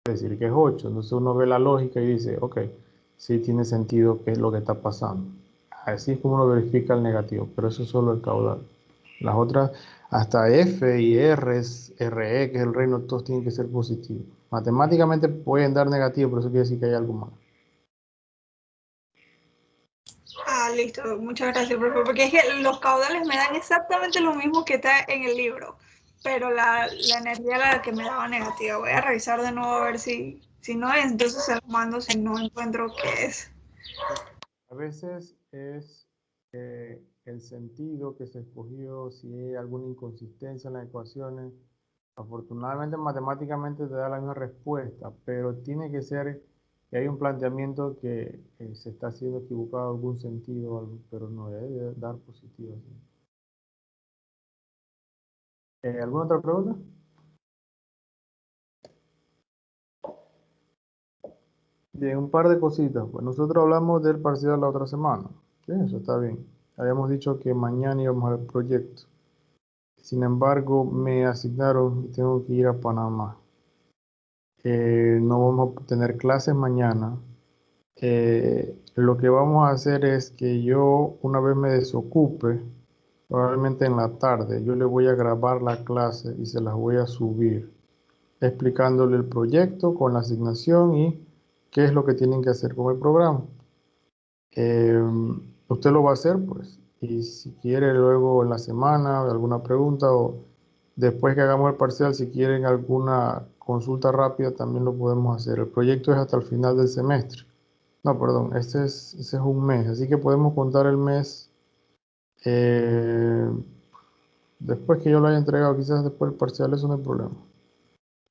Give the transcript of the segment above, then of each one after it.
decir que es 8. Entonces uno ve la lógica y dice, ok, sí tiene sentido qué es lo que está pasando. Así es como uno verifica el negativo, pero eso es solo el caudal. Las otras, hasta F y R, RE, que es el reino, todos tienen que ser positivos. Matemáticamente pueden dar negativo, pero eso quiere decir que hay algo más. Ah, listo. Muchas gracias, profe. Porque es que los caudales me dan exactamente lo mismo que está en el libro, pero la energía era la que me daba negativa. Voy a revisar de nuevo a ver si no es, entonces se los mando si no encuentro qué es. A veces es el sentido que se escogió, si hay alguna inconsistencia en las ecuaciones. Afortunadamente, matemáticamente te da la misma respuesta, pero tiene que ser que hay un planteamiento que se está haciendo equivocado en algún sentido, pero no debe dar positivo. ¿Sí? ¿Alguna otra pregunta? Bien, un par de cositas. Pues nosotros hablamos del parcial la otra semana. Sí, eso está bien. Habíamos dicho que mañana íbamos al proyecto. Sin embargo, me asignaron y tengo que ir a Panamá. No vamos a tener clases mañana. Lo que vamos a hacer es que yo, una vez me desocupe, probablemente en la tarde, yo le voy a grabar la clase y se las voy a subir, explicándole el proyecto con la asignación y qué es lo que tienen que hacer con el programa. Eh, Usted lo va a hacer, pues, y si quiere luego en la semana alguna pregunta o después que hagamos el parcial, si quieren alguna consulta rápida, también lo podemos hacer. El proyecto es hasta el final del semestre. No, perdón, ese es un mes, así que podemos contar el mes eh, después que yo lo haya entregado, quizás después del parcial, eso no hay problema.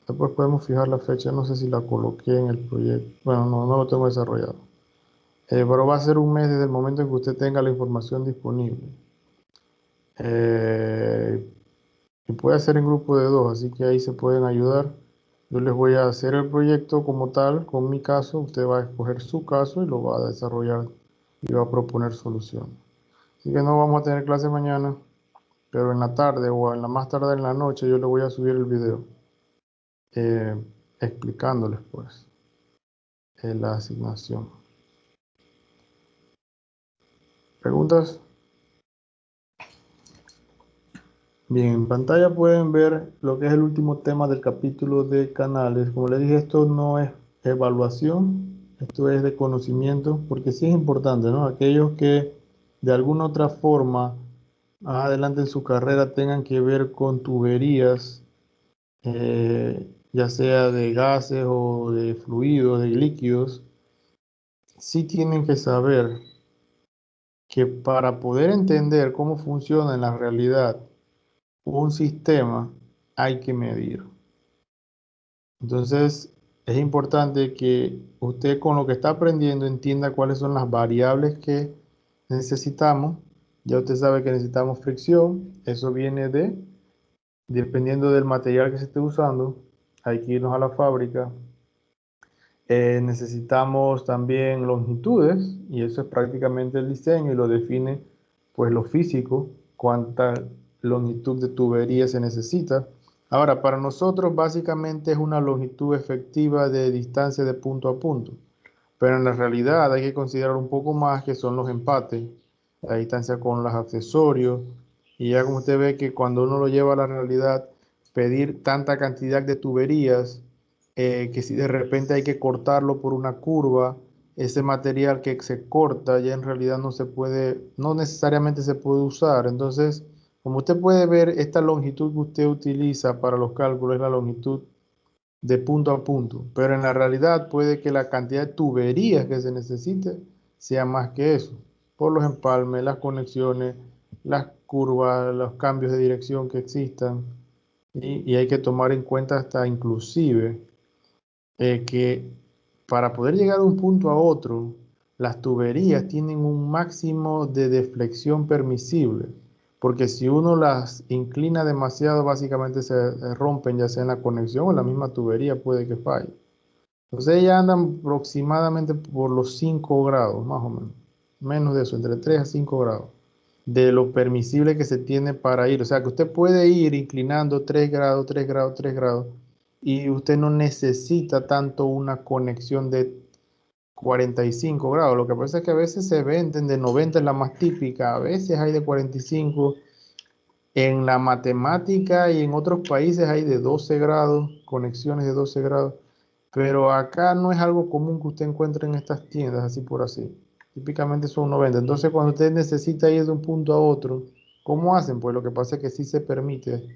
Después podemos fijar la fecha, no sé si la coloqué en el proyecto, bueno, no lo tengo desarrollado. Pero va a ser un mes desde el momento en que usted tenga la información disponible. Eh, y puede ser en grupo de dos, así que ahí se pueden ayudar. Yo les voy a hacer el proyecto como tal, con mi caso, usted va a escoger su caso y lo va a desarrollar y va a proponer soluciones. Así que no vamos a tener clase mañana, pero en la tarde o en la más tarde en la noche yo le voy a subir el video eh, explicándoles pues la asignación. ¿Preguntas? Bien, en pantalla pueden ver lo que es el último tema del capítulo de canales. Como les dije, esto no es evaluación, esto es de conocimiento, porque sí es importante, ¿no? Aquellos que de alguna otra forma más adelante en su carrera tengan que ver con tuberías, ya sea de gases o de fluidos, de líquidos, sí tienen que saber que para poder entender cómo funciona en la realidad un sistema, hay que medir. Entonces, es importante que usted con lo que está aprendiendo entienda cuáles son las variables que necesitamos. Ya usted sabe que necesitamos fricción, eso viene dependiendo del material que se esté usando, hay que irnos a la fábrica. Necesitamos también longitudes y eso es prácticamente el diseño y lo define pues lo físico, cuánta longitud de tubería se necesita. Ahora, para nosotros básicamente es una longitud efectiva de distancia de punto a punto, pero en la realidad hay que considerar un poco más que son los empates, la distancia con los accesorios y ya como usted ve que cuando uno lo lleva a la realidad, pedir tanta cantidad de tuberías que si de repente hay que cortarlo por una curva, ese material que se corta ya en realidad no se puede, no necesariamente se puede usar. Entonces, como usted puede ver, esta longitud que usted utiliza para los cálculos es la longitud de punto a punto, pero en la realidad puede que la cantidad de tuberías que se necesite sea más que eso, por los empalmes, las conexiones, las curvas, los cambios de dirección que existan, y hay que tomar en cuenta hasta inclusive que para poder llegar de un punto a otro, las tuberías tienen un máximo de deflexión permisible, porque si uno las inclina demasiado, básicamente se rompen, ya sea en la conexión o en la misma tubería puede que falle. Entonces ellas andan aproximadamente por los 5 grados, más o menos, menos de eso, entre 3 a 5 grados, de lo permisible que se tiene para ir. O sea que usted puede ir inclinando 3 grados, 3 grados, 3 grados, y usted no necesita tanto una conexión de 45 grados. Lo que pasa es que a veces se venden de 90, es la más típica, a veces hay de 45. En la matemática y en otros países hay de 12 grados, conexiones de 12 grados, pero acá no es algo común que usted encuentre en estas tiendas, así por así. Típicamente son 90. Entonces, cuando usted necesita ir de un punto a otro, ¿cómo hacen? Pues lo que pasa es que sí se permite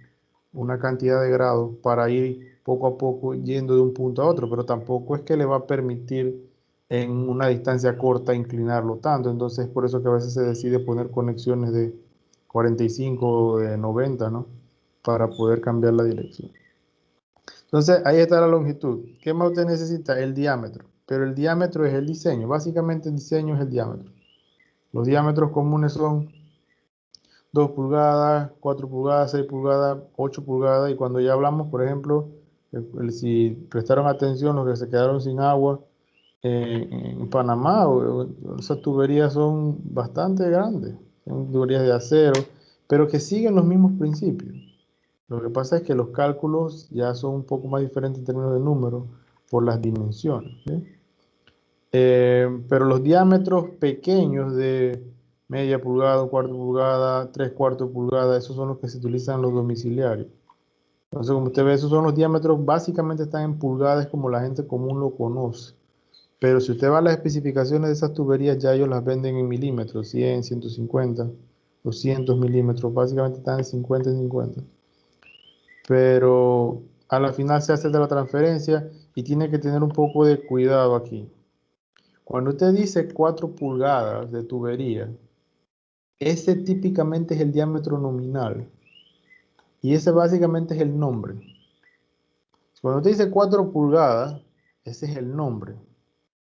una cantidad de grados para ir poco a poco yendo de un punto a otro, pero tampoco es que le va a permitir en una distancia corta inclinarlo tanto. Entonces, por eso que a veces se decide poner conexiones de 45 o de 90, ¿no? Para poder cambiar la dirección. Entonces, ahí está la longitud. ¿Qué más usted necesita? El diámetro. Pero el diámetro es el diseño. Básicamente el diseño es el diámetro. Los diámetros comunes son 2 pulgadas, 4 pulgadas, 6 pulgadas, 8 pulgadas. Y cuando ya hablamos, por ejemplo, si prestaron atención los que se quedaron sin agua en Panamá, esas tuberías son bastante grandes. Son tuberías de acero, pero que siguen los mismos principios. Lo que pasa es que los cálculos ya son un poco más diferentes en términos de números por las dimensiones, ¿sí? Pero los diámetros pequeños de media pulgada, un cuarto de pulgada, tres cuartos de pulgada, esos son los que se utilizan en los domiciliarios. Entonces, como usted ve, esos son los diámetros, básicamente están en pulgadas como la gente común lo conoce. Pero si usted va a las especificaciones de esas tuberías, ya ellos las venden en milímetros, 100, 150, 200 milímetros, básicamente están en 50 y 50. Pero a la final se hace de la transferencia y tiene que tener un poco de cuidado aquí. Cuando usted dice 4 pulgadas de tubería, ese típicamente es el diámetro nominal y ese básicamente es el nombre. Cuando usted dice 4 pulgadas, ese es el nombre.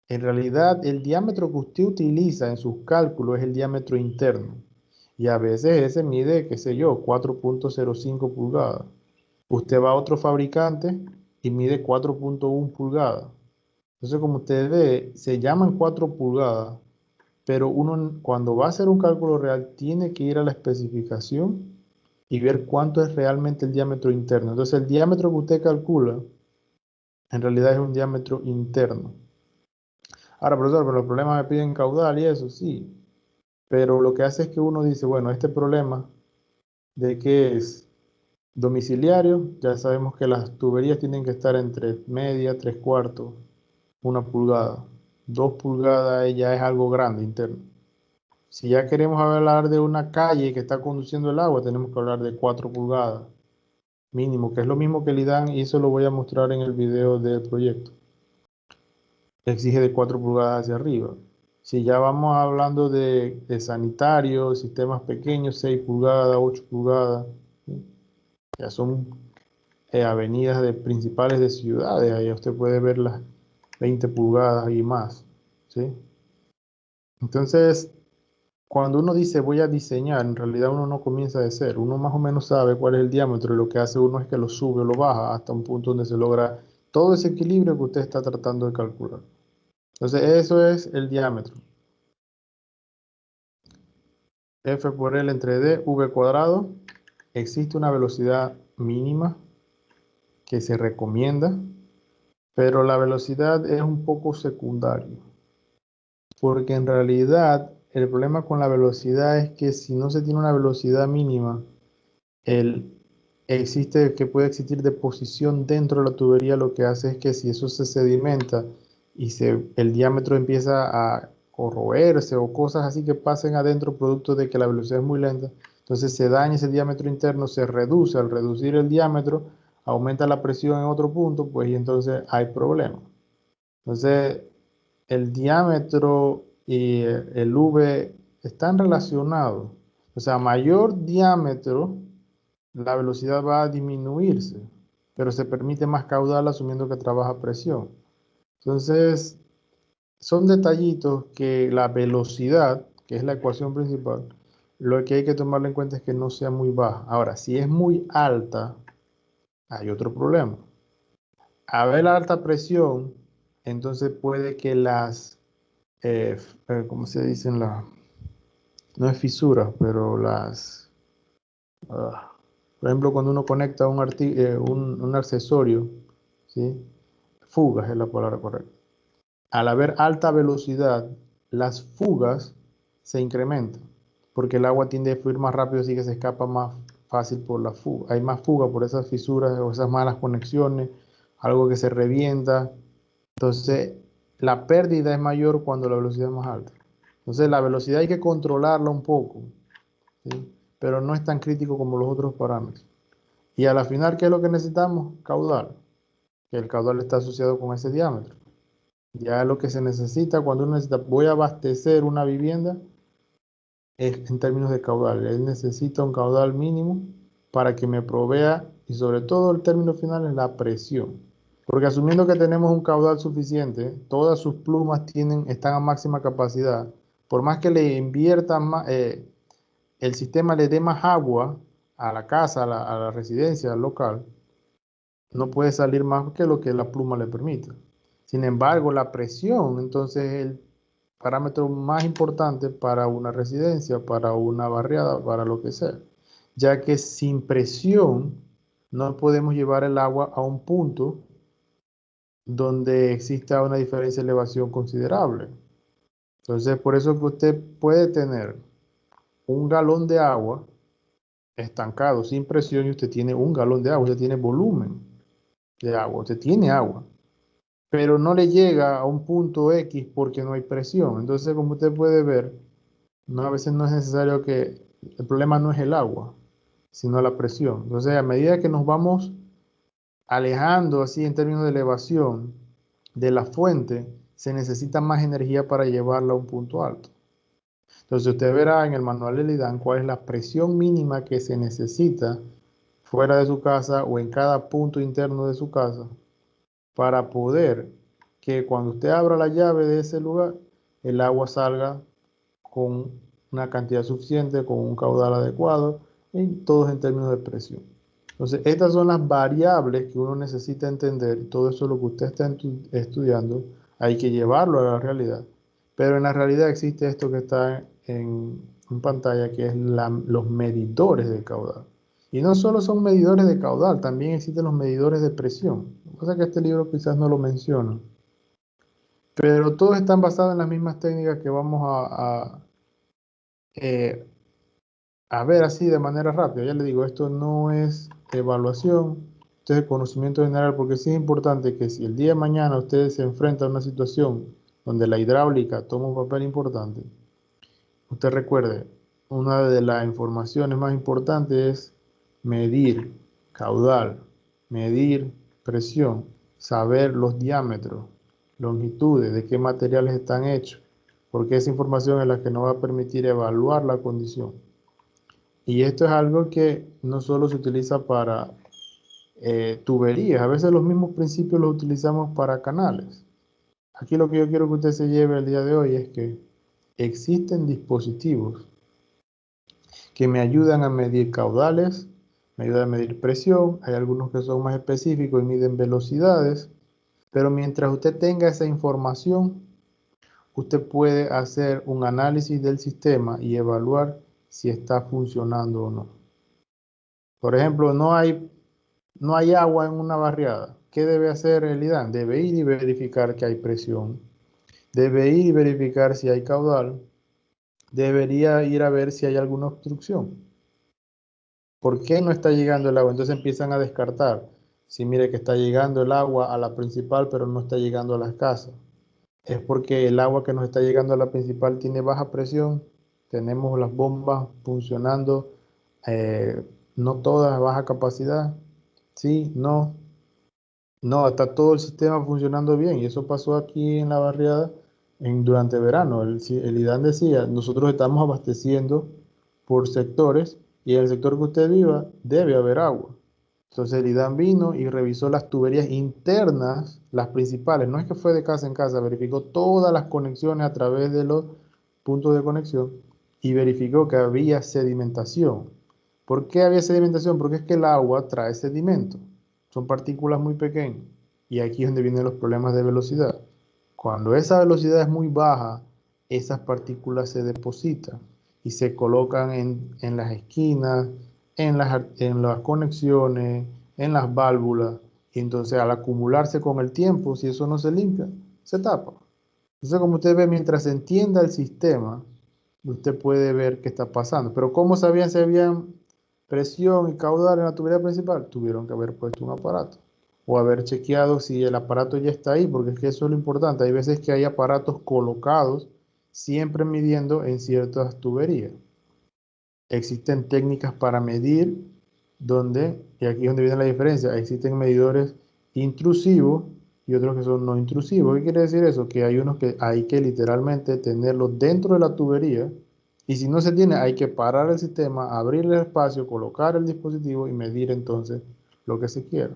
En realidad, el diámetro que usted utiliza en sus cálculos es el diámetro interno. Y a veces ese mide, qué sé yo, 4.05 pulgadas. Usted va a otro fabricante y mide 4.1 pulgadas. Entonces, como usted ve, se llaman 4 pulgadas, pero uno cuando va a hacer un cálculo real tiene que ir a la especificación y ver cuánto es realmente el diámetro interno. Entonces, el diámetro que usted calcula en realidad es un diámetro interno. Ahora, profesor, pero los problemas me piden caudal y eso, sí. Pero lo que hace es que uno dice, bueno, este problema de que es domiciliario, ya sabemos que las tuberías tienen que estar entre media, tres cuartos, una pulgada. 2 pulgadas ya es algo grande interno. Si ya queremos hablar de una calle que está conduciendo el agua, tenemos que hablar de 4 pulgadas mínimo, que es lo mismo que le dan y eso lo voy a mostrar en el video del proyecto. Exige de 4 pulgadas hacia arriba. Si ya vamos hablando de sanitarios, sistemas pequeños, 6 pulgadas, 8 pulgadas, ¿sí? Ya son avenidas principales de ciudades, ahí usted puede ver las 20 pulgadas y más, ¿sí? Entonces, cuando uno dice voy a diseñar, en realidad uno no comienza de cero, uno más o menos sabe cuál es el diámetro y lo que hace uno es que lo sube o lo baja hasta un punto donde se logra todo ese equilibrio que usted está tratando de calcular. Entonces, eso es el diámetro. F por L entre D, V cuadrado. Existe una velocidad mínima que se recomienda, pero la velocidad es un poco secundario, porque en realidad el problema con la velocidad es que si no se tiene una velocidad mínima, existe que puede existir deposición dentro de la tubería, lo que hace es que si eso se sedimenta y el diámetro empieza a corroerse o cosas así que pasen adentro producto de que la velocidad es muy lenta, entonces se daña ese diámetro interno, se reduce, al reducir el diámetro aumenta la presión en otro punto, pues y entonces hay problema. Entonces el diámetro y el V están relacionados, o sea, mayor diámetro la velocidad va a disminuirse, pero se permite más caudal asumiendo que trabaja a presión. Entonces, son detallitos que la velocidad, que es la ecuación principal, lo que hay que tomarlo en cuenta es que no sea muy baja. Ahora, si es muy alta, hay otro problema. A ver la alta presión, entonces puede que ¿cómo se dicen? No es fisuras, pero por ejemplo, cuando uno conecta un accesorio ¿sí? Fugas es la palabra correcta. Al haber alta velocidad, las fugas se incrementan, porque el agua tiende a fluir más rápido, así que se escapa más fácil por la fuga. Hay más fuga por esas fisuras o esas malas conexiones, algo que se revienta. Entonces, la pérdida es mayor cuando la velocidad es más alta. Entonces, la velocidad hay que controlarla un poco, ¿sí? Pero no es tan crítico como los otros parámetros. Y a la final, ¿qué es lo que necesitamos? Caudal, que el caudal está asociado con ese diámetro. Ya lo que se necesita cuando uno necesita, voy a abastecer una vivienda, es en términos de caudal. Él necesita un caudal mínimo para que me provea, y sobre todo el término final es la presión. Porque asumiendo que tenemos un caudal suficiente, todas sus plumas están a máxima capacidad, por más que le inviertan más, el sistema le dé más agua a la casa, a la residencia local, no puede salir más que lo que la pluma le permita. Sin embargo, la presión, entonces, es el parámetro más importante para una residencia, para una barriada, para lo que sea, ya que sin presión no podemos llevar el agua a un punto donde exista una diferencia de elevación considerable. Entonces, por eso que usted puede tener un galón de agua estancado sin presión y usted tiene un galón de agua, usted tiene volumen de agua, usted tiene agua, pero no le llega a un punto X porque no hay presión. Entonces, como usted puede ver, no, a veces no es necesario que, el problema no es el agua, sino la presión. Entonces, a medida que nos vamos alejando así en términos de elevación de la fuente, se necesita más energía para llevarla a un punto alto. Entonces, usted verá en el manual del IDAN cuál es la presión mínima que se necesita fuera de su casa o en cada punto interno de su casa para poder que cuando usted abra la llave de ese lugar, el agua salga con una cantidad suficiente, con un caudal adecuado, y todos en términos de presión. Entonces, estas son las variables que uno necesita entender, y todo eso es lo que usted está estudiando, hay que llevarlo a la realidad. Pero en la realidad existe esto que está en pantalla, que es los medidores de caudal. Y no solo son medidores de caudal, también existen los medidores de presión. Lo que pasa es que este libro quizás no lo menciona. Pero todos están basados en las mismas técnicas que vamos eh, a ver así de manera rápida. Ya le digo, esto no es evaluación, esto es conocimiento general, porque sí es importante que si el día de mañana ustedes se enfrentan a una situación donde la hidráulica toma un papel importante, usted recuerde, una de las informaciones más importantes es medir caudal, medir presión, saber los diámetros, longitudes, de qué materiales están hechos, porque esa información es la que nos va a permitir evaluar la condición. Y esto es algo que no solo se utiliza para tuberías, a veces los mismos principios los utilizamos para canales. Aquí lo que yo quiero que usted se lleve el día de hoy es que existen dispositivos que me ayudan a medir caudales, me ayudan a medir presión, hay algunos que son más específicos y miden velocidades, pero mientras usted tenga esa información, usted puede hacer un análisis del sistema y evaluar si está funcionando o no. Por ejemplo, no hay agua en una barriada. ¿Qué debe hacer el IDAN? Debe ir y verificar que hay presión. Debe ir y verificar si hay caudal. Debería ir a ver si hay alguna obstrucción. ¿Por qué no está llegando el agua? Entonces empiezan a descartar. Si mire que está llegando el agua a la principal, pero no está llegando a las casas. Es porque el agua que nos está llegando a la principal tiene baja presión. Tenemos las bombas funcionando, eh, no todas a baja capacidad. Sí, no. No, está todo el sistema funcionando bien y eso pasó aquí en la barriada durante verano. El IDAN decía, nosotros estamos abasteciendo por sectores y en el sector que usted viva debe haber agua. Entonces el IDAN vino y revisó las tuberías internas, las principales, no es que fue de casa en casa, verificó todas las conexiones a través de los puntos de conexión y verificó que había sedimentación. ¿Por qué había sedimentación? Porque es que el agua trae sedimento. Son partículas muy pequeñas. Y aquí es donde vienen los problemas de velocidad. Cuando esa velocidad es muy baja, esas partículas se depositan y se colocan en las esquinas, en las conexiones, en las válvulas. Y entonces al acumularse con el tiempo, si eso no se limpia, se tapa. Entonces, como usted ve, mientras se entienda el sistema, usted puede ver qué está pasando. Pero ¿cómo sabían si había presión y caudal en la tubería principal? Tuvieron que haber puesto un aparato o haber chequeado si el aparato ya está ahí, porque es que eso es lo importante. Hay veces que hay aparatos colocados siempre midiendo en ciertas tuberías. Existen técnicas para medir donde, y aquí es donde viene la diferencia, existen medidores intrusivos y otros que son no intrusivos. ¿Qué quiere decir eso? Que hay unos que hay que literalmente tenerlos dentro de la tubería y si no se tiene hay que parar el sistema, abrir el espacio, colocar el dispositivo y medir entonces lo que se quiera.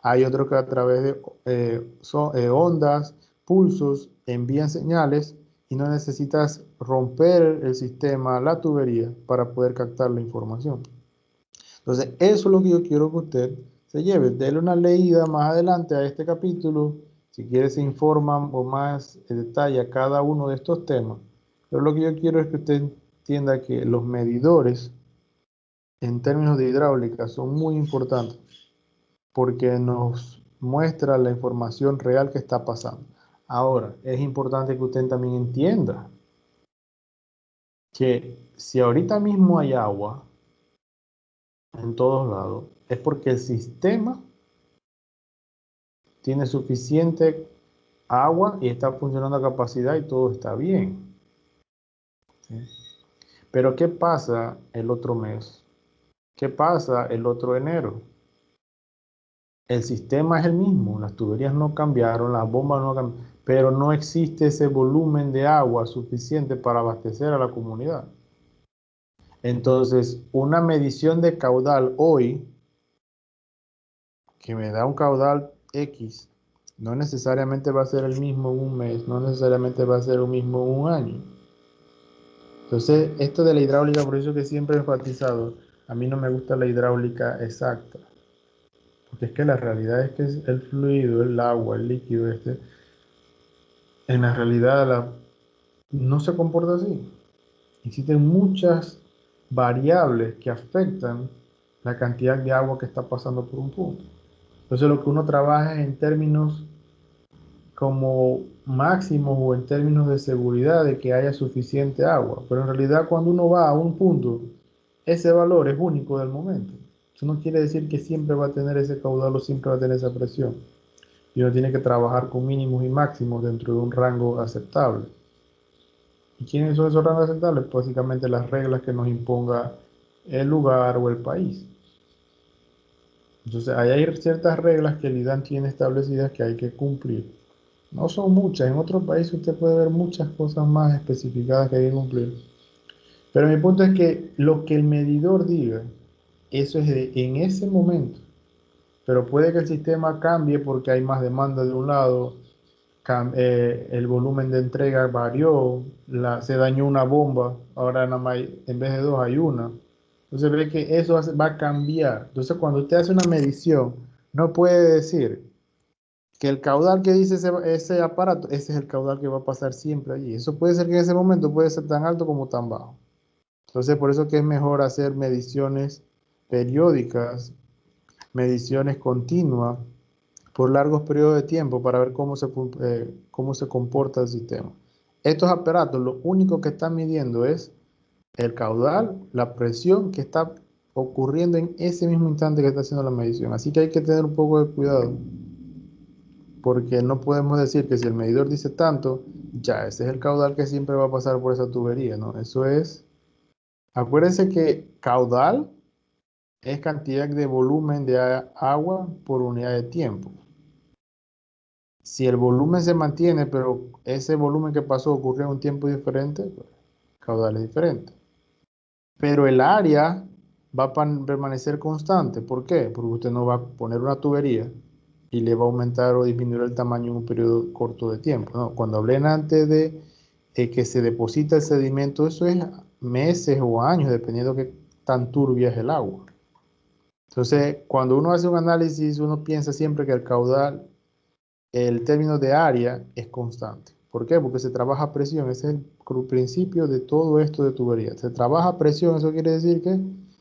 Hay otros que a través de ondas, pulsos, envían señales y no necesitas romper el sistema, la tubería, para poder captar la información. Entonces, eso es lo que yo quiero que usted se lleve. Dele una leída más adelante a este capítulo, si quiere se informa o más en detalle a cada uno de estos temas. Pero lo que yo quiero es que usted entienda que los medidores en términos de hidráulica son muy importantes porque nos muestra la información real que está pasando. Ahora, es importante que usted también entienda que si ahorita mismo hay agua en todos lados, es porque el sistema tiene suficiente agua y está funcionando a capacidad y todo está bien. ¿Sí? Pero ¿qué pasa el otro mes? ¿Qué pasa el otro enero? El sistema es el mismo, las tuberías no cambiaron, las bombas no cambiaron, pero no existe ese volumen de agua suficiente para abastecer a la comunidad. Entonces, una medición de caudal hoy, que me da un caudal X, no necesariamente va a ser el mismo en un mes, no necesariamente va a ser el mismo en un año. Entonces, esto de la hidráulica, por eso que siempre he enfatizado, a mí no me gusta la hidráulica exacta, porque es que la realidad es que el fluido, el agua, el líquido en la realidad no se comporta así. Existen muchas variables que afectan la cantidad de agua que está pasando por un punto. Entonces lo que uno trabaja es en términos como máximos o en términos de seguridad de que haya suficiente agua. Pero en realidad cuando uno va a un punto, ese valor es único del momento. Eso no quiere decir que siempre va a tener ese caudal o siempre va a tener esa presión. Y uno tiene que trabajar con mínimos y máximos dentro de un rango aceptable. ¿Y quiénes son esos rangos aceptables? Básicamente las reglas que nos imponga el lugar o el país. Entonces, ahí hay ciertas reglas que el IDAN tiene establecidas que hay que cumplir. No son muchas, en otros países usted puede ver muchas cosas más especificadas que hay que cumplir. Pero mi punto es que lo que el medidor diga, eso es en ese momento. Pero puede que el sistema cambie porque hay más demanda de un lado, el volumen de entrega varió, se dañó una bomba, ahora nada más en vez de dos hay una. Entonces ve que eso va a cambiar. Entonces cuando usted hace una medición, no puede decir que el caudal que dice ese aparato, ese es el caudal que va a pasar siempre allí. Eso puede ser que en ese momento puede ser tan alto como tan bajo. Entonces por eso que es mejor hacer mediciones periódicas, mediciones continuas, por largos periodos de tiempo para ver cómo se comporta el sistema. Estos aparatos lo único que están midiendo es el caudal, la presión que está ocurriendo en ese mismo instante que está haciendo la medición. Así que hay que tener un poco de cuidado, porque no podemos decir que si el medidor dice tanto, ya ese es el caudal que siempre va a pasar por esa tubería, ¿no? Eso es, acuérdense que caudal es cantidad de volumen de agua por unidad de tiempo. Si el volumen se mantiene, pero ese volumen que pasó ocurrió en un tiempo diferente, pues, caudal es diferente. Pero el área va a permanecer constante. ¿Por qué? Porque usted no va a poner una tubería y le va a aumentar o disminuir el tamaño en un periodo corto de tiempo. No, cuando hablé antes de que se deposita el sedimento, eso es meses o años, dependiendo de qué tan turbia es el agua. Entonces, cuando uno hace un análisis, uno piensa siempre que el caudal, el término de área es constante. ¿Por qué? Porque se trabaja a presión. Ese es el principio de todo esto de tubería. Se trabaja a presión, eso quiere decir que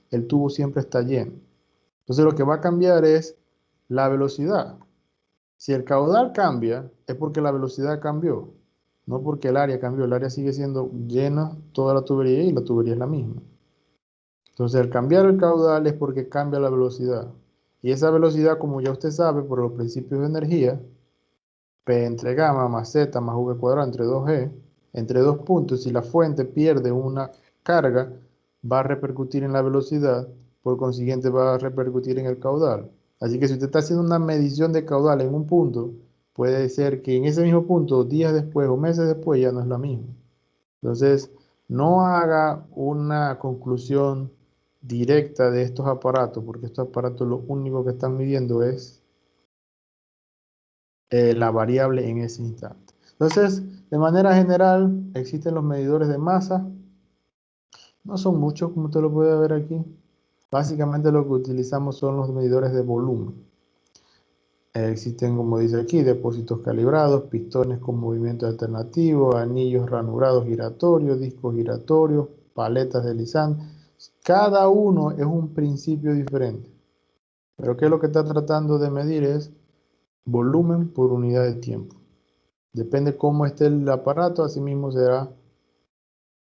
el tubo siempre está lleno. Entonces lo que va a cambiar es la velocidad. Si el caudal cambia, es porque la velocidad cambió, no porque el área cambió. El área sigue siendo llena toda la tubería y la tubería es la misma. Entonces, al cambiar el caudal es porque cambia la velocidad. Y esa velocidad, como ya usted sabe, por los principios de energía, P entre gamma más Z más V cuadrado entre 2G, entre dos puntos, si la fuente pierde una carga, va a repercutir en la velocidad, por consiguiente va a repercutir en el caudal. Así que si usted está haciendo una medición de caudal en un punto, puede ser que en ese mismo punto, días después o meses después, ya no es la misma. Entonces, no haga una conclusión directa de estos aparatos, porque estos aparatos lo único que están midiendo es la variable en ese instante. Entonces, de manera general, existen los medidores de masa. No son muchos, como usted lo puede ver aquí. Básicamente lo que utilizamos son los medidores de volumen. Existen, como dice aquí, depósitos calibrados, pistones con movimiento alternativo, anillos ranurados giratorios, discos giratorios, paletas deslizantes. Cada uno es un principio diferente. Pero ¿qué es lo que está tratando de medir? Es volumen por unidad de tiempo. Depende cómo esté el aparato, así mismo será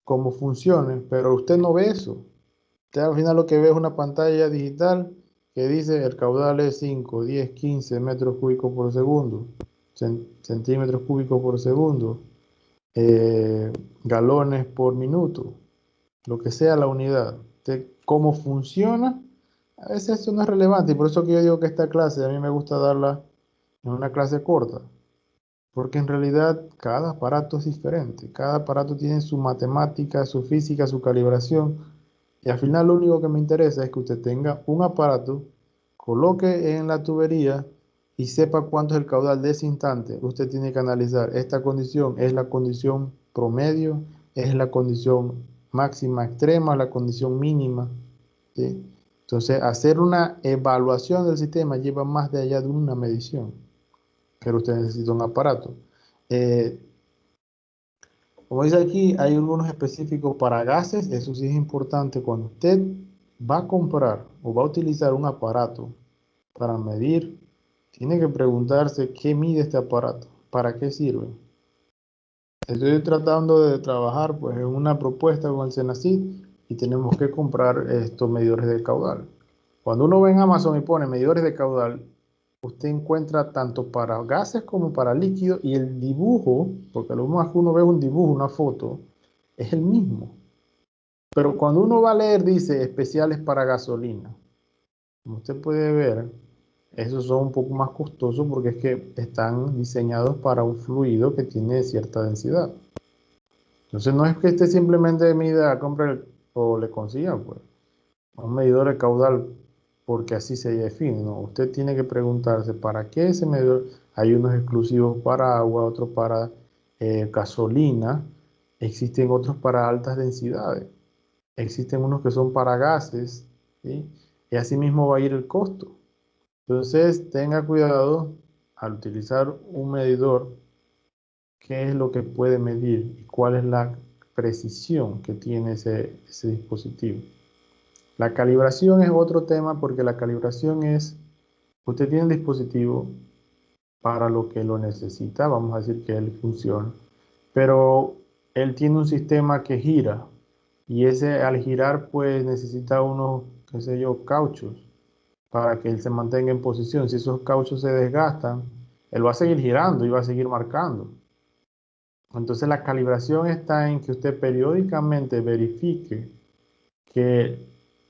cómo funcione. Pero usted no ve eso. Usted al final lo que ve es una pantalla digital que dice el caudal es 5, 10, 15 metros cúbicos por segundo, centímetros cúbicos por segundo, galones por minuto, lo que sea la unidad. Cómo funciona, a veces eso no es relevante y por eso que yo digo que esta clase a mí me gusta darla en una clase corta, porque en realidad cada aparato es diferente, cada aparato tiene su matemática, su física, su calibración. Y al final lo único que me interesa es que usted tenga un aparato, coloque en la tubería y sepa cuánto es el caudal de ese instante. Usted tiene que analizar esta condición, es la condición promedio, es la condición máxima extrema, la condición mínima, ¿sí? Entonces, hacer una evaluación del sistema lleva más de allá de una medición, pero usted necesita un aparato. Eh, Como dice aquí, hay algunos específicos para gases. Eso sí es importante. Cuando usted va a comprar o va a utilizar un aparato para medir, tiene que preguntarse qué mide este aparato, para qué sirve. Estoy tratando de trabajar pues, en una propuesta con el Senacid y tenemos que comprar estos medidores de caudal. Cuando uno ve en Amazon y pone medidores de caudal, usted encuentra tanto para gases como para líquidos y el dibujo, porque lo más que uno ve un dibujo, una foto, es el mismo. Pero cuando uno va a leer dice especiales para gasolina. Como usted puede ver, esos son un poco más costosos porque es que están diseñados para un fluido que tiene cierta densidad. Entonces no es que usted simplemente mida, compre o le consiga pues, un medidor de caudal porque así se define, ¿no? Usted tiene que preguntarse para qué ese medidor. Hay unos exclusivos para agua, otros para gasolina, existen otros para altas densidades, existen unos que son para gases, ¿sí? Y así mismo va a ir el costo. Entonces tenga cuidado al utilizar un medidor, qué es lo que puede medir y cuál es la precisión que tiene ese dispositivo. La calibración es otro tema porque la calibración es, usted tiene el dispositivo para lo que lo necesita, vamos a decir que él funciona, pero él tiene un sistema que gira y ese al girar pues necesita unos, qué sé yo, cauchos para que él se mantenga en posición. Si esos cauchos se desgastan, él va a seguir girando y va a seguir marcando. Entonces la calibración está en que usted periódicamente verifique que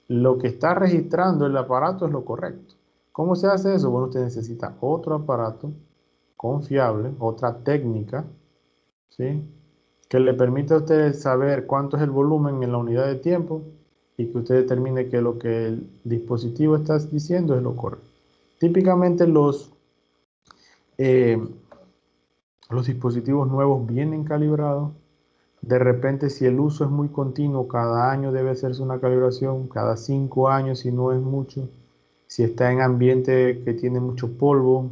lo que está registrando el aparato es lo correcto. ¿Cómo se hace eso? Bueno, usted necesita otro aparato confiable, otra técnica, ¿sí? Que le permita a usted saber cuánto es el volumen en la unidad de tiempo y que usted determine que lo que el dispositivo está diciendo es lo correcto. Típicamente eh, los dispositivos nuevos vienen calibrados. De repente, si el uso es muy continuo, cada año debe hacerse una calibración, cada 5 años si no es mucho. Si está en ambiente que tiene mucho polvo,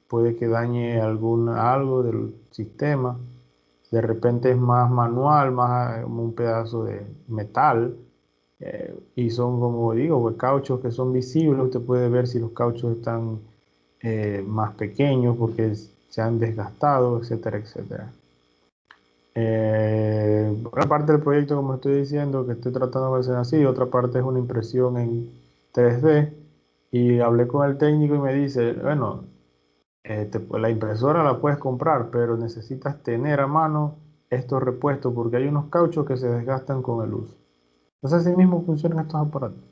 puede que dañe algo del sistema. De repente es más manual, más como un pedazo de metal. Y son, como digo, pues, cauchos que son visibles. Usted puede ver si los cauchos están más pequeños porque se han desgastado, etcétera, etcétera. Una parte del proyecto, como estoy diciendo, que estoy tratando de hacer así, otra parte es una impresión en 3D, y hablé con el técnico y me dice, bueno, la impresora la puedes comprar, pero necesitas tener a mano estos repuestos porque hay unos cauchos que se desgastan con el uso. Entonces así mismo funcionan estos aparatos.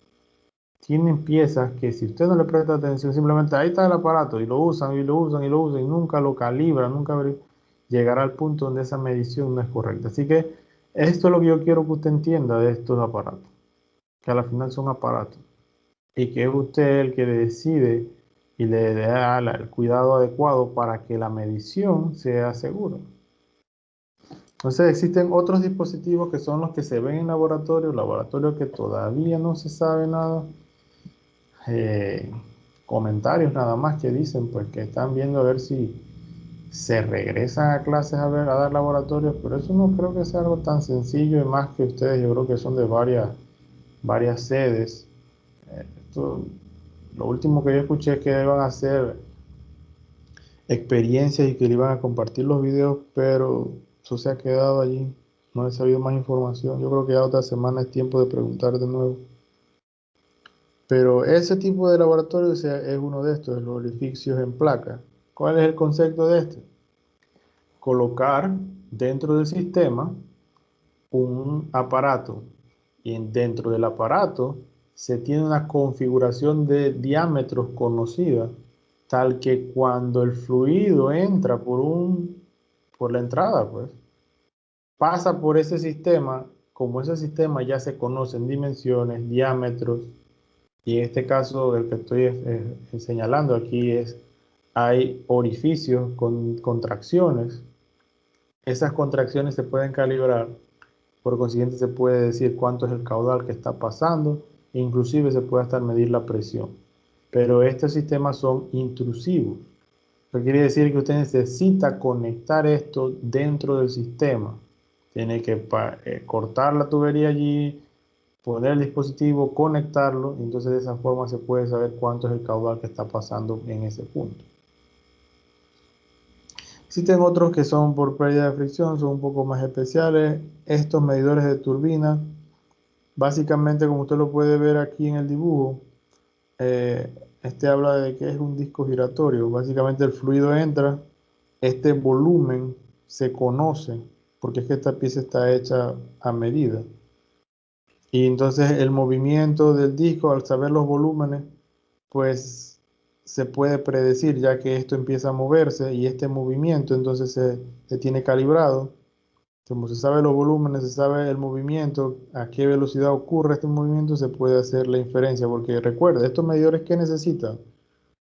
Tienen piezas que si usted no le presta atención, simplemente ahí está el aparato y lo usan y lo usan y lo usan y nunca lo calibran, nunca llegará al punto donde esa medición no es correcta. Así que esto es lo que yo quiero que usted entienda de estos aparatos, que a la final son aparatos y que es usted el que decide y le da el cuidado adecuado para que la medición sea segura. Entonces existen otros dispositivos que son los que se ven en laboratorios que todavía no se sabe nada. Comentarios nada más que dicen pues que están viendo a ver si se regresan a clases a dar laboratorios, pero eso no creo que sea algo tan sencillo, y más que ustedes yo creo que son de varias sedes. Lo último que yo escuché es que iban a hacer experiencias y que le iban a compartir los videos, pero eso se ha quedado allí, no he sabido más información. Yo creo que ya otra semana es tiempo de preguntar de nuevo. Pero ese tipo de laboratorio es uno de estos, los orificios en placa. ¿Cuál es el concepto de este? Colocar dentro del sistema un aparato y dentro del aparato se tiene una configuración de diámetros conocida, tal que cuando el fluido entra por la entrada, pues, pasa por ese sistema, como ese sistema ya se conocen dimensiones, diámetros, y en este caso el que estoy señalando aquí hay orificios con contracciones. Esas contracciones se pueden calibrar, por consiguiente se puede decir cuánto es el caudal que está pasando, e inclusive se puede hasta medir la presión. Pero estos sistemas son intrusivos. Eso quiere decir que usted necesita conectar esto dentro del sistema. Tiene que cortar la tubería allí, poner el dispositivo, conectarlo, y entonces de esa forma se puede saber cuánto es el caudal que está pasando en ese punto. Existen otros que son por pérdida de fricción, son un poco más especiales. Estos medidores de turbina, básicamente como usted lo puede ver aquí en el dibujo, este habla de que es un disco giratorio. Básicamente el fluido entra, este volumen se conoce, porque es que esta pieza está hecha a medida. Y entonces el movimiento del disco, al saber los volúmenes, pues se puede predecir, ya que esto empieza a moverse y este movimiento entonces se tiene calibrado. Como se sabe los volúmenes, se sabe el movimiento, a qué velocidad ocurre este movimiento, se puede hacer la inferencia, porque recuerda, estos medidores que necesitan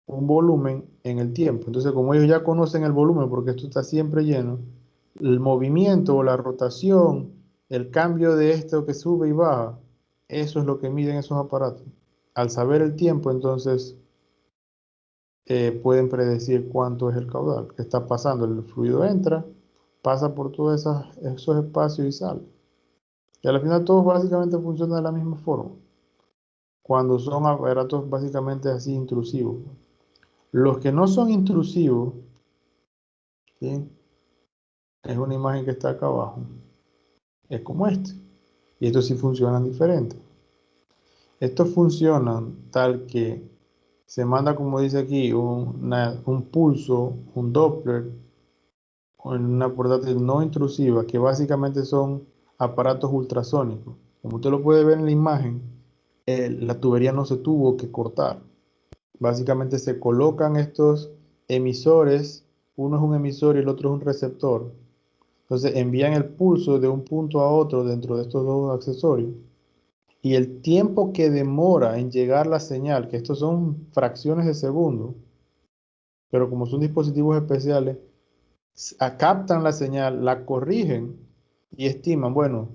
un volumen en el tiempo. Entonces, como ellos ya conocen el volumen, porque esto está siempre lleno, el movimiento o la rotación, el cambio de esto que sube y baja, eso es lo que miden esos aparatos. Al saber el tiempo, entonces pueden predecir cuánto es el caudal que está pasando. El fluido entra, pasa por todos esos espacios y sale. Y al final todos básicamente funcionan de la misma forma. Cuando son aparatos básicamente así intrusivos. Los que no son intrusivos, ¿sí? Es una imagen que está acá abajo. Es como este. Y estos sí funcionan diferente. Estos funcionan tal que se manda, como dice aquí, un pulso, un Doppler, en una portátil no intrusiva, que básicamente son aparatos ultrasónicos. Como usted lo puede ver en la imagen, la tubería no se tuvo que cortar. Básicamente se colocan estos emisores, uno es un emisor y el otro es un receptor. Entonces envían el pulso de un punto a otro dentro de estos dos accesorios. Y el tiempo que demora en llegar la señal, que estos son fracciones de segundo, pero como son dispositivos especiales, captan la señal, la corrigen y estiman, bueno,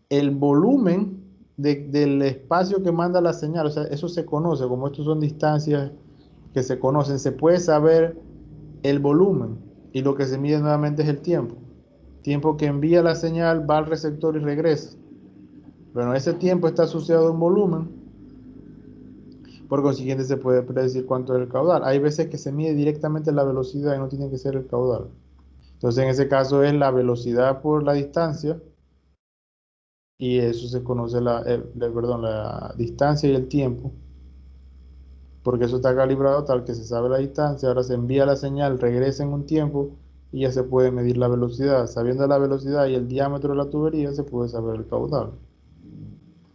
el volumen del espacio que manda la señal, o sea, eso se conoce, como estos son distancias que se conocen, se puede saber el volumen y lo que se mide nuevamente es el tiempo. Tiempo que envía la señal, va al receptor y regresa. Bueno, ese tiempo está asociado a un volumen. Por consiguiente, se puede predecir cuánto es el caudal. Hay veces que se mide directamente la velocidad y no tiene que ser el caudal. Entonces, en ese caso es la velocidad por la distancia y eso se conoce perdón, la distancia y el tiempo, porque eso está calibrado tal que se sabe la distancia, ahora se envía la señal, regresa en un tiempo y ya se puede medir la velocidad. Sabiendo la velocidad y el diámetro de la tubería, se puede saber el caudal.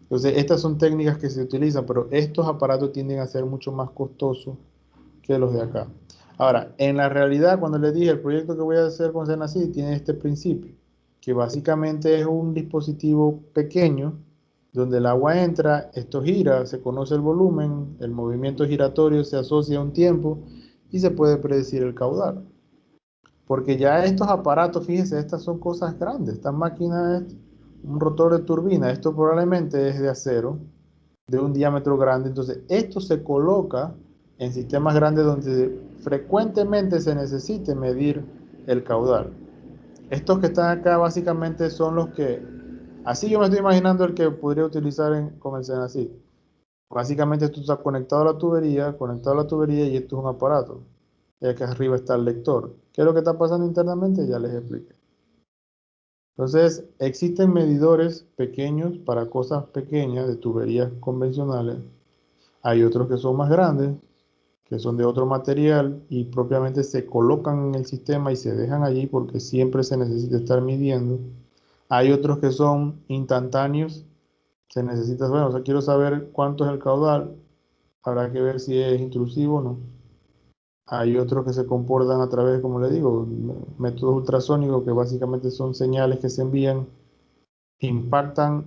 Entonces, estas son técnicas que se utilizan, pero estos aparatos tienden a ser mucho más costosos que los de acá. Ahora, en la realidad, cuando les dije el proyecto que voy a hacer con Senacid tiene este principio, que básicamente es un dispositivo pequeño donde el agua entra, esto gira, se conoce el volumen, el movimiento giratorio se asocia a un tiempo y se puede predecir el caudal. Porque ya estos aparatos, fíjense, estas son cosas grandes. Esta máquina es un rotor de turbina, esto probablemente es de acero, de un diámetro grande. Entonces, esto se coloca en sistemas grandes donde frecuentemente se necesite medir el caudal. Estos que están acá básicamente son los que, así yo me estoy imaginando el que podría utilizar con el Senacid. Básicamente esto está conectado a la tubería y esto es un aparato. Y acá arriba está el lector. ¿Qué es lo que está pasando internamente? Ya les expliqué. Entonces, existen medidores pequeños para cosas pequeñas de tuberías convencionales. Hay otros que son más grandes, que son de otro material y propiamente se colocan en el sistema y se dejan allí porque siempre se necesita estar midiendo. Hay otros que son instantáneos, se necesita, bueno, o sea, quiero saber cuánto es el caudal, habrá que ver si es intrusivo o no. Hay otros que se comportan a través, como le digo, métodos ultrasónicos que básicamente son señales que se envían, impactan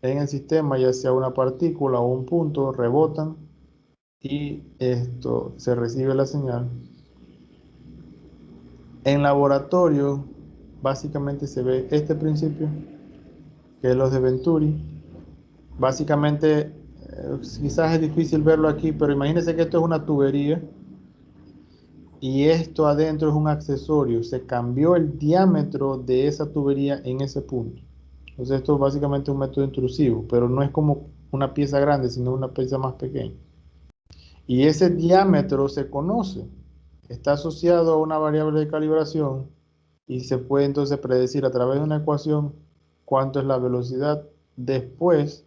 en el sistema, ya sea una partícula o un punto, rebotan y esto se recibe la señal. En laboratorio, básicamente se ve este principio, que es los de Venturi. Básicamente, quizás es difícil verlo aquí, pero imagínense que esto es una tubería y esto adentro es un accesorio. Se cambió el diámetro de esa tubería en ese punto. Entonces esto es básicamente un método intrusivo, pero no es como una pieza grande, sino una pieza más pequeña. Y ese diámetro se conoce, está asociado a una variable de calibración y se puede entonces predecir a través de una ecuación cuánto es la velocidad después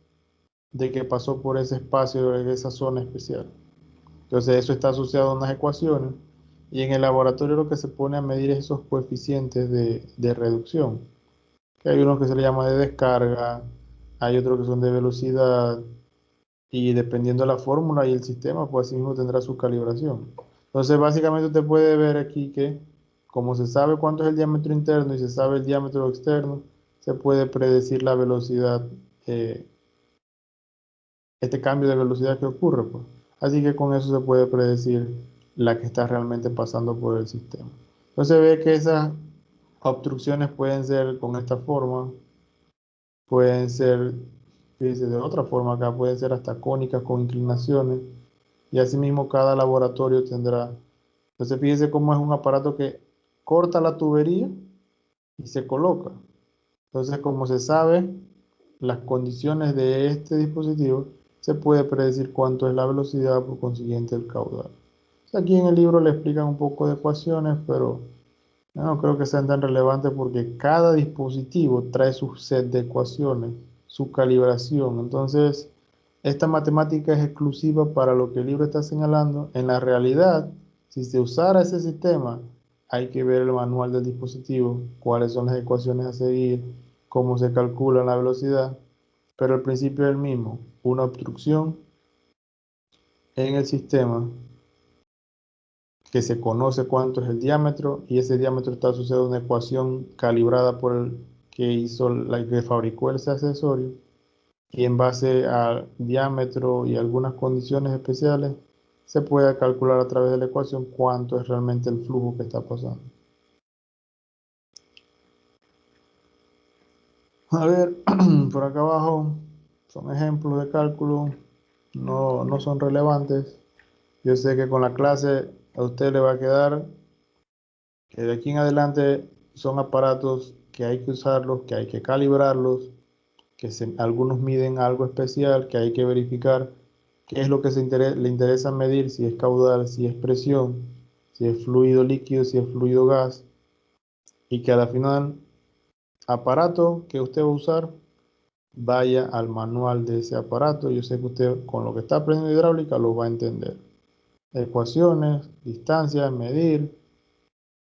de que pasó por ese espacio, de esa zona especial. Entonces eso está asociado a unas ecuaciones y en el laboratorio lo que se pone a medir es esos coeficientes de reducción. Que hay unos que se le llama de descarga, hay otros que son de velocidad y dependiendo de la fórmula y el sistema, pues así mismo tendrá su calibración. Entonces básicamente usted puede ver aquí que como se sabe cuánto es el diámetro interno y se sabe el diámetro externo, se puede predecir la velocidad, este cambio de velocidad que ocurre, pues. Así que con eso se puede predecir la que está realmente pasando por el sistema. Entonces ve que esas obstrucciones pueden ser con esta forma, pueden ser, fíjese, de otra forma acá, pueden ser hasta cónicas con inclinaciones y asimismo cada laboratorio tendrá. Entonces fíjese cómo es un aparato que corta la tubería y se coloca. Entonces, como se sabe las condiciones de este dispositivo, se puede predecir cuánto es la velocidad, por consiguiente el caudal. Aquí en el libro le explican un poco de ecuaciones, pero no creo que sean tan relevantes porque cada dispositivo trae su set de ecuaciones, su calibración. Entonces, esta matemática es exclusiva para lo que el libro está señalando. En la realidad, si se usara ese sistema, hay que ver el manual del dispositivo, cuáles son las ecuaciones a seguir, cómo se calcula la velocidad, pero el principio es el mismo, una obstrucción en el sistema que se conoce cuánto es el diámetro y ese diámetro está asociado a una ecuación calibrada por el que hizo, la que fabricó ese accesorio y en base al diámetro y algunas condiciones especiales se puede calcular a través de la ecuación cuánto es realmente el flujo que está pasando. A ver, por acá abajo son ejemplos de cálculo, no son relevantes. Yo sé que con la clase a usted le va a quedar que de aquí en adelante son aparatos que hay que usarlos, que hay que calibrarlos, que algunos miden algo especial, que hay que verificar ¿Qué es lo que le interesa medir? Si es caudal, si es presión, si es fluido líquido, si es fluido gas, y que a la final, aparato que usted va a usar, vaya al manual de ese aparato. Yo sé que usted con lo que está aprendiendo hidráulica lo va a entender. Ecuaciones, distancias, medir,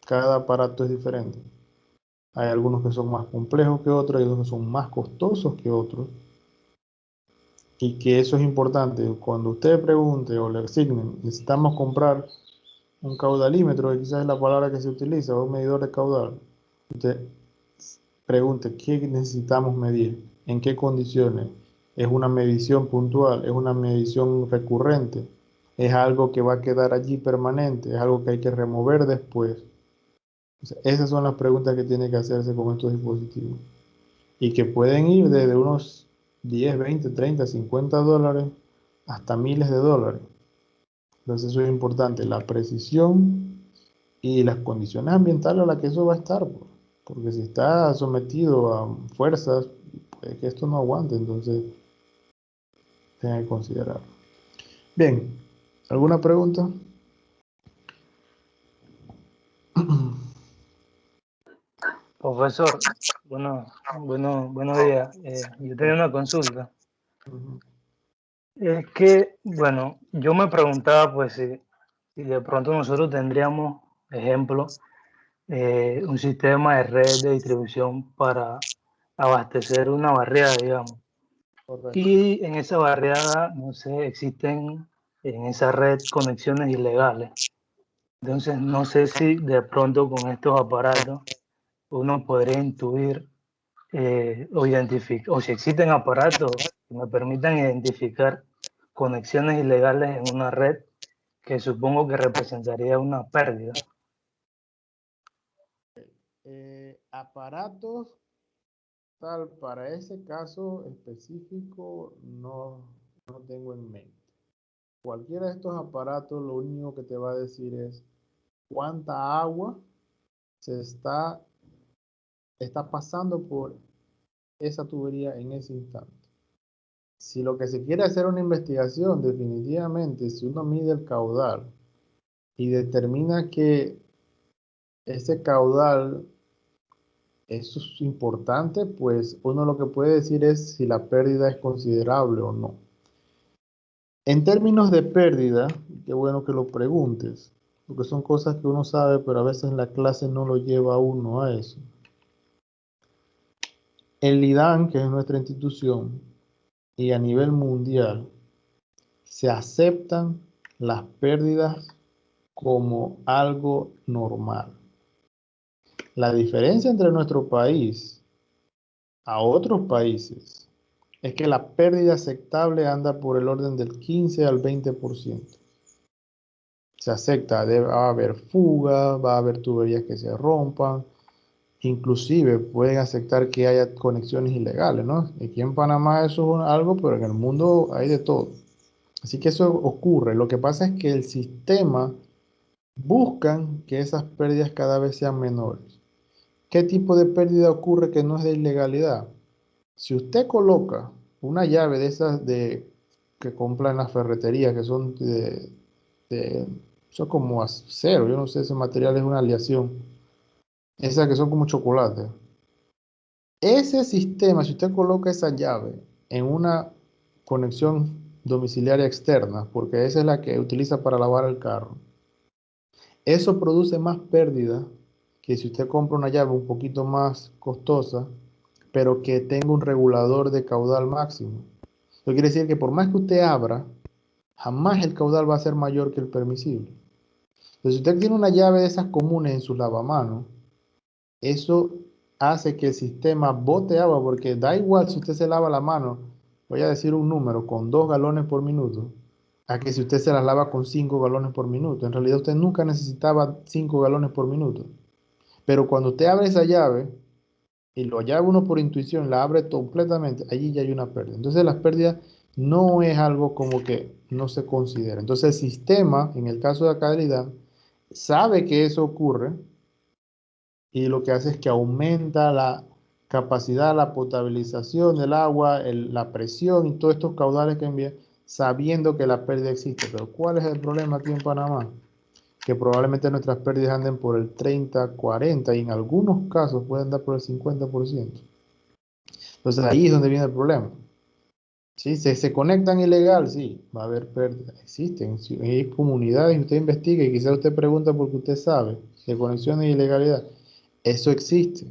cada aparato es diferente. Hay algunos que son más complejos que otros, hay otros que son más costosos que otros. Y que eso es importante. Cuando usted pregunte o le asignen, necesitamos comprar un caudalímetro, que quizás es la palabra que se utiliza, o un medidor de caudal. Usted pregunte, ¿qué necesitamos medir? ¿En qué condiciones? ¿Es una medición puntual? ¿Es una medición recurrente? ¿Es algo que va a quedar allí permanente? ¿Es algo que hay que remover después? O sea, esas son las preguntas que tiene que hacerse con estos dispositivos. Y que pueden ir desde unos 10, 20, 30, 50 dólares hasta miles de dólares. Entonces eso es importante, la precisión y las condiciones ambientales a las que eso va a estar. Porque si está sometido a fuerzas, puede que esto no aguante, entonces tenga que considerarlo. Bien, ¿alguna pregunta? Profesor, buenos días. Yo tenía una consulta. Es que, bueno, yo me preguntaba, pues, si de pronto nosotros tendríamos, ejemplo, un sistema de red de distribución para abastecer una barriada, digamos. Correcto. Y en esa barriada, no sé, existen en esa red conexiones ilegales. Entonces, no sé si de pronto con estos aparatos uno podría intuir o identificar, o si existen aparatos que me permitan identificar conexiones ilegales en una red que supongo que representaría una pérdida. Aparatos tal para ese caso específico no tengo en mente. Cualquiera de estos aparatos lo único que te va a decir es cuánta agua se está pasando por esa tubería en ese instante. Si lo que se quiere hacer una investigación, definitivamente, si uno mide el caudal y determina que ese caudal es importante, pues uno lo que puede decir es si la pérdida es considerable o no. En términos de pérdida, qué bueno que lo preguntes, porque son cosas que uno sabe, pero a veces la clase no lo lleva a uno a eso. El IDAN, que es nuestra institución, y a nivel mundial, se aceptan las pérdidas como algo normal. La diferencia entre nuestro país a otros países es que la pérdida aceptable anda por el orden del 15 al 20%. Se acepta, va a haber fuga, va a haber tuberías que se rompan, inclusive pueden aceptar que haya conexiones ilegales, ¿no? Aquí en Panamá eso es algo, pero en el mundo hay de todo. Así que eso ocurre. Lo que pasa es que el sistema buscan que esas pérdidas cada vez sean menores. ¿Qué tipo de pérdida ocurre que no es de ilegalidad? Si usted coloca una llave de esas que compra en las ferreterías, que son son como acero, yo no sé, ese material es una aleación, esas que son como chocolate. Ese sistema, si usted coloca esa llave en una conexión domiciliaria externa, porque esa es la que utiliza para lavar el carro, eso produce más pérdida que si usted compra una llave un poquito más costosa, pero que tenga un regulador de caudal máximo. Eso quiere decir que por más que usted abra, jamás el caudal va a ser mayor que el permisible. Entonces, si usted tiene una llave de esas comunes en su lavamanos, eso hace que el sistema bote agua, porque da igual si usted se lava la mano, voy a decir un número, con 2 galones por minuto, a que si usted se las lava con 5 galones por minuto. En realidad usted nunca necesitaba 5 galones por minuto. Pero cuando usted abre esa llave, y lo llave uno por intuición, la abre completamente, allí ya hay una pérdida. Entonces las pérdidas no es algo como que no se considera. Entonces el sistema, en el caso de la calidad, sabe que eso ocurre y lo que hace es que aumenta la capacidad, la potabilización del agua, la presión y todos estos caudales que envía sabiendo que la pérdida existe. Pero ¿cuál es el problema aquí en Panamá? Que probablemente nuestras pérdidas anden por el 30, 40 y en algunos casos pueden andar por el 50%. Entonces ahí es donde viene el problema. ¿Sí? Se conectan ilegal, sí, va a haber pérdidas, existen, si hay comunidades, usted investiga y quizás usted pregunta porque usted sabe de conexiones y ilegalidad, eso existe,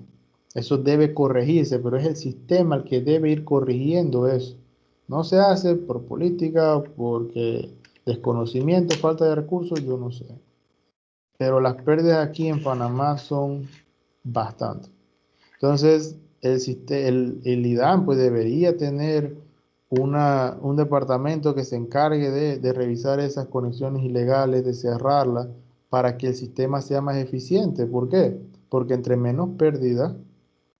eso debe corregirse, pero es el sistema el que debe ir corrigiendo eso. No se hace por política, porque desconocimiento, falta de recursos, yo no sé. Pero las pérdidas aquí en Panamá son bastantes. Entonces, el IDAM pues debería tener un departamento que se encargue de revisar esas conexiones ilegales, de cerrarlas, para que el sistema sea más eficiente. ¿Por qué? Porque entre menos pérdida,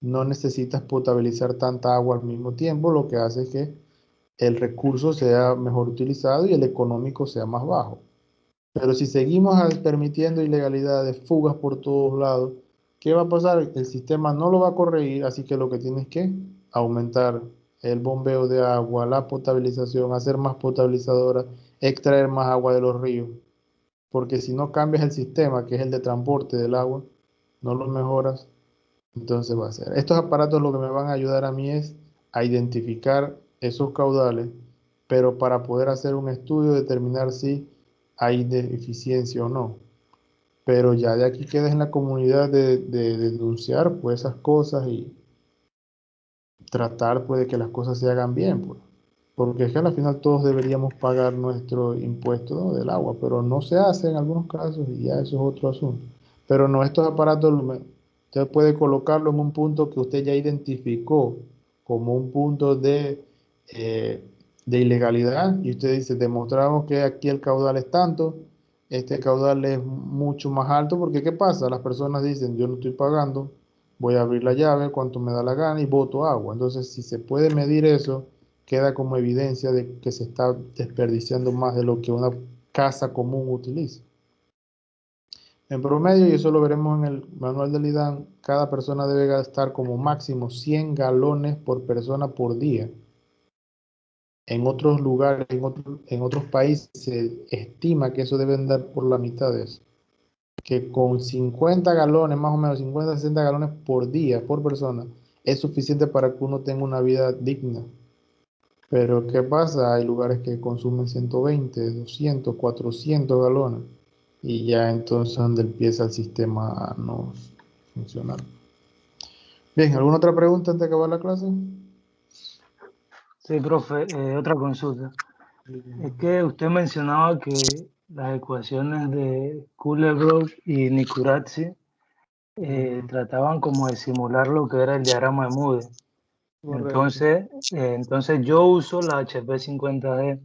no necesitas potabilizar tanta agua al mismo tiempo, lo que hace que el recurso sea mejor utilizado y el económico sea más bajo. Pero si seguimos permitiendo ilegalidades, fugas por todos lados, ¿qué va a pasar? El sistema no lo va a corregir, así que lo que tienes que aumentar el bombeo de agua, la potabilización, hacer más potabilizadoras, extraer más agua de los ríos. Porque si no cambias el sistema, que es el de transporte del agua, no lo mejoras, entonces va a ser. Estos aparatos lo que me van a ayudar a mí es a identificar esos caudales, pero para poder hacer un estudio, determinar si hay deficiencia o no. Pero ya de aquí quedas en la comunidad de denunciar pues esas cosas y tratar pues de que las cosas se hagan bien, pues. Porque es que al final todos deberíamos pagar nuestro impuesto, ¿no?, del agua, pero no se hace en algunos casos y ya eso es otro asunto. Pero no, estos aparatos usted puede colocarlo en un punto que usted ya identificó como un punto eh, de ilegalidad y usted dice, demostramos que aquí el caudal es tanto, este caudal es mucho más alto, porque ¿qué pasa? Las personas dicen, yo no estoy pagando, voy a abrir la llave cuanto me da la gana y boto agua. Entonces, si se puede medir eso, queda como evidencia de que se está desperdiciando más de lo que una casa común utiliza. En promedio, y eso lo veremos en el manual del IDAN, cada persona debe gastar como máximo 100 galones por persona por día. En otros lugares, en otros países, se estima que eso debe andar por la mitad de eso. Que con 50 galones, más o menos 50, 60 galones por día, por persona, es suficiente para que uno tenga una vida digna. Pero ¿qué pasa? Hay lugares que consumen 120, 200, 400 galones y ya entonces donde empieza el sistema a no funcionar. Bien, ¿alguna otra pregunta antes de acabar la clase? Sí, profe, otra consulta. Es que usted mencionaba que las ecuaciones de Kuhle-Brooke y Nikuradse trataban como de simular lo que era el diagrama de Moody. Correcto. Entonces yo uso la HP 50D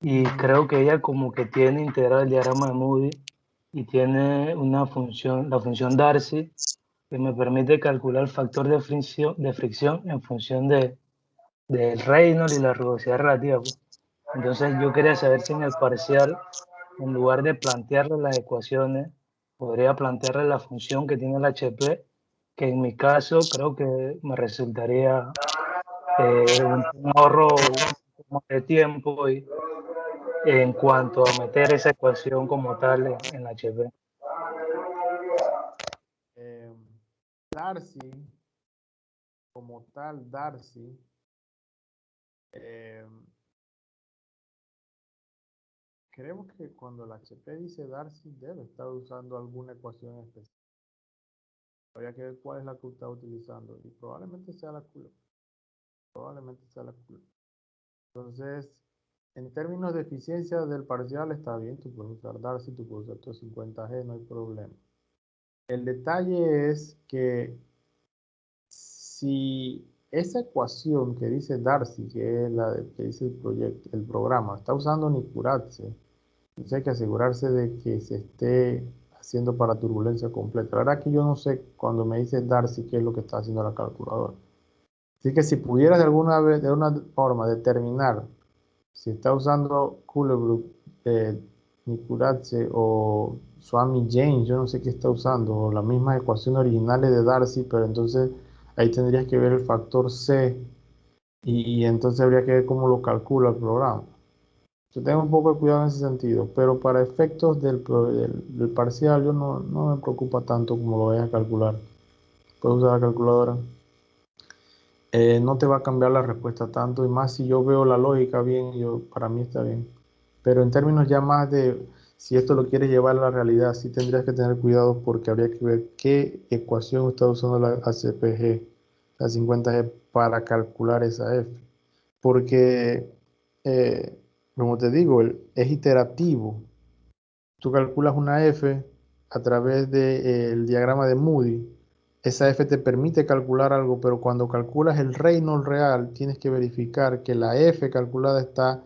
y creo que ella como que tiene integrado el diagrama de Moody y tiene una función, la función Darcy, que me permite calcular el factor de fricción en función del Reynolds y la rugosidad relativa, pues. Entonces yo quería saber si en el parcial, en lugar de plantearle las ecuaciones, podría plantearle la función que tiene el HP, que en mi caso creo que me resultaría un ahorro de tiempo y, en cuanto a meter esa ecuación como tal en la HP. Eh, Darcy, como tal, Darcy, eh, creo que cuando el HP dice Darcy debe estar usando alguna ecuación específica. Habría que ver cuál es la que está utilizando y probablemente sea la Coulomb. Probablemente sea la Coulomb. Entonces, en términos de eficiencia del parcial está bien, tú puedes usar Darcy, tú puedes usar tu 50G, no hay problema. El detalle es que si esa ecuación que dice Darcy, que es la que dice el programa, está usando Nikuradse, entonces hay que asegurarse de que se esté haciendo para turbulencia completa. La verdad que yo no sé cuando me dice Darcy qué es lo que está haciendo la calculadora. Así que si pudieras de alguna forma determinar si está usando Kuhle-Brooke, Nikuradse o Swami James, yo no sé qué está usando, o las mismas ecuaciones originales de Darcy, pero entonces ahí tendrías que ver el factor C y entonces habría que ver cómo lo calcula el programa. Yo tengo un poco de cuidado en ese sentido, pero para efectos del parcial yo no me preocupa tanto como lo vayas a calcular. Puedes usar la calculadora. No te va a cambiar la respuesta tanto, y más si yo veo la lógica bien, para mí está bien. Pero en términos ya más de si esto lo quieres llevar a la realidad, sí tendrías que tener cuidado porque habría que ver qué ecuación está usando la ACPG, la 50G, para calcular esa F. Porque, como te digo, es iterativo. Tú calculas una F a través del diagrama de Moody. Esa F te permite calcular algo, pero cuando calculas el Reynolds real, tienes que verificar que la F calculada está,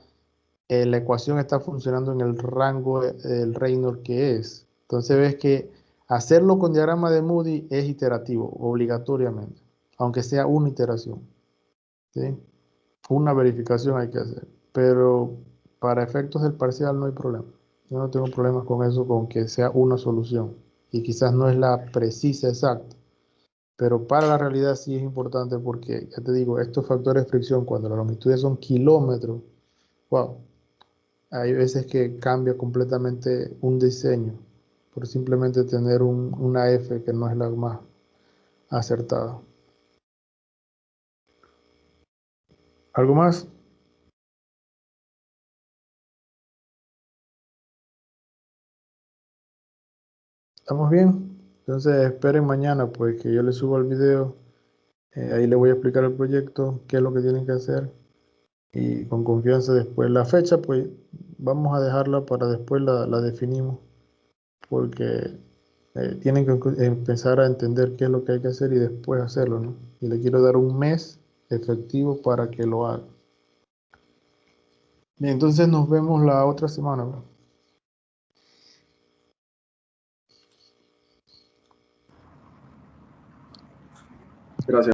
la ecuación está funcionando en el rango del Reynolds que es. Entonces ves que hacerlo con diagrama de Moody es iterativo, obligatoriamente, aunque sea una iteración, ¿sí? Una verificación hay que hacer, pero para efectos del parcial no hay problema. Yo no tengo problemas con eso, con que sea una solución. Y quizás no es la precisa exacta, pero para la realidad sí es importante porque, ya te digo, estos factores de fricción, cuando las longitudes son kilómetros, wow, hay veces que cambia completamente un diseño por simplemente tener una F que no es la más acertada. ¿Algo más? ¿Estamos bien? Entonces esperen mañana pues que yo les suba el video. Ahí les voy a explicar el proyecto, qué es lo que tienen que hacer y con confianza después. La fecha pues vamos a dejarla para después la definimos porque tienen que empezar a entender qué es lo que hay que hacer y después hacerlo, ¿no? Y le quiero dar un mes efectivo para que lo haga. Bien, entonces nos vemos la otra semana, ¿no? Gracias.